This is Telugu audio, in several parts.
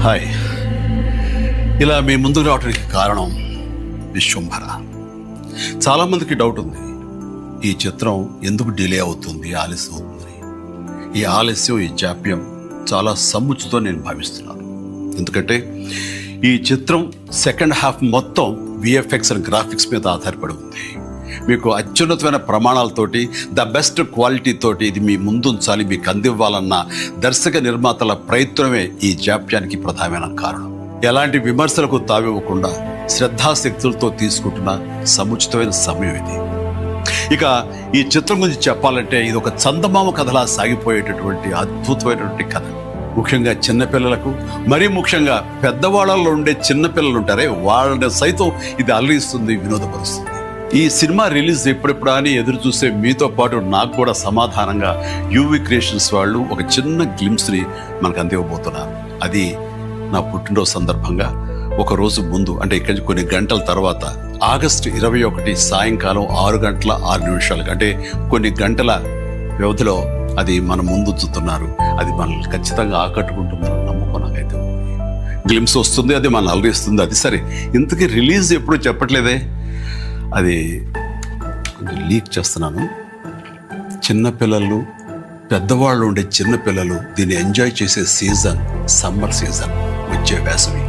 హాయ్, ఇలా మీ ముందుకు రావడానికి కారణం విశ్వంభర. చాలామందికి డౌట్ ఉంది, ఈ చిత్రం ఎందుకు డిలే అవుతుంది, ఆలస్యం అవుతుంది. ఈ ఆలస్యం, ఈ జాప్యం చాలా సముచితో నేను భావిస్తున్నాను. ఎందుకంటే ఈ చిత్రం సెకండ్ హాఫ్ మొత్తం విఎఫ్ఎక్స్ అండ్ గ్రాఫిక్స్ మీద ఆధారపడి ఉంది. మీకు అత్యున్నతమైన ప్రమాణాలతోటి, ద బెస్ట్ క్వాలిటీ తోటి ఇది మీ ముందుంచాలి, మీకు అందివ్వాలన్న దర్శక నిర్మాతల ప్రయత్నమే ఈ జాప్యానికి ప్రధానమైన కారణం. ఎలాంటి విమర్శలకు తావివ్వకుండా శ్రద్ధాశక్తులతో తీసుకుంటున్న సముచితమైన సమయం ఇది. ఇక ఈ చిత్రం గురించి చెప్పాలంటే ఇది ఒక చందమామ కథలా సాగిపోయేటటువంటి అద్భుతమైనటువంటి కథ. ముఖ్యంగా చిన్నపిల్లలకు, మరీ ముఖ్యంగా పెద్దవాళ్ళలో ఉండే చిన్నపిల్లలు ఉంటారే, వాళ్ళని సైతం ఇది అలరిస్తుంది, వినోదపరుస్తుంది. ఈ సినిమా రిలీజ్ ఎప్పుడెప్పుడా అని ఎదురు చూసే మీతో పాటు నాకు కూడా సమాధానంగా యూవి క్రియేషన్స్ వాళ్ళు ఒక చిన్న గ్లిమ్స్ని మనకు అందివ్వబోతున్నారు. అది నా పుట్టినరోజు సందర్భంగా ఒక రోజు ముందు, అంటే ఇక్కడి కొన్ని గంటల తర్వాత ఆగస్టు 21 సాయంకాలం 6:06 అంటే కొన్ని గంటల వ్యవధిలో అది మన ముందు ఉంచుతున్నారు. అది మనల్ని ఖచ్చితంగా ఆకట్టుకుంటుందని నమ్మకం నాకైతే ఉంది. గ్లిమ్స్ వస్తుంది, అది మనల్ని అలరిస్తుంది. అది సరే, ఇంతకీ రిలీజ్ ఎప్పుడు చెప్పట్లేదే, అది లీక్ చేస్తున్నాను. చిన్నపిల్లలు, పెద్దవాళ్ళు ఉండే చిన్నపిల్లలు దీన్ని ఎంజాయ్ చేసే సీజన్ సమ్మర్ సీజన్, వచ్చే వేసవి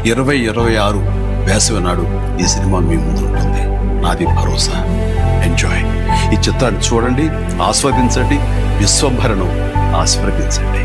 2026 వేసవి నాడు ఈ సినిమా మీ ముందు ఉంటుంది. నాది భరోసా. ఎంజాయ్. ఈ చిత్రాన్ని చూడండి, ఆస్వాదించండి, విశ్వంభరను ఆస్వాదించండి.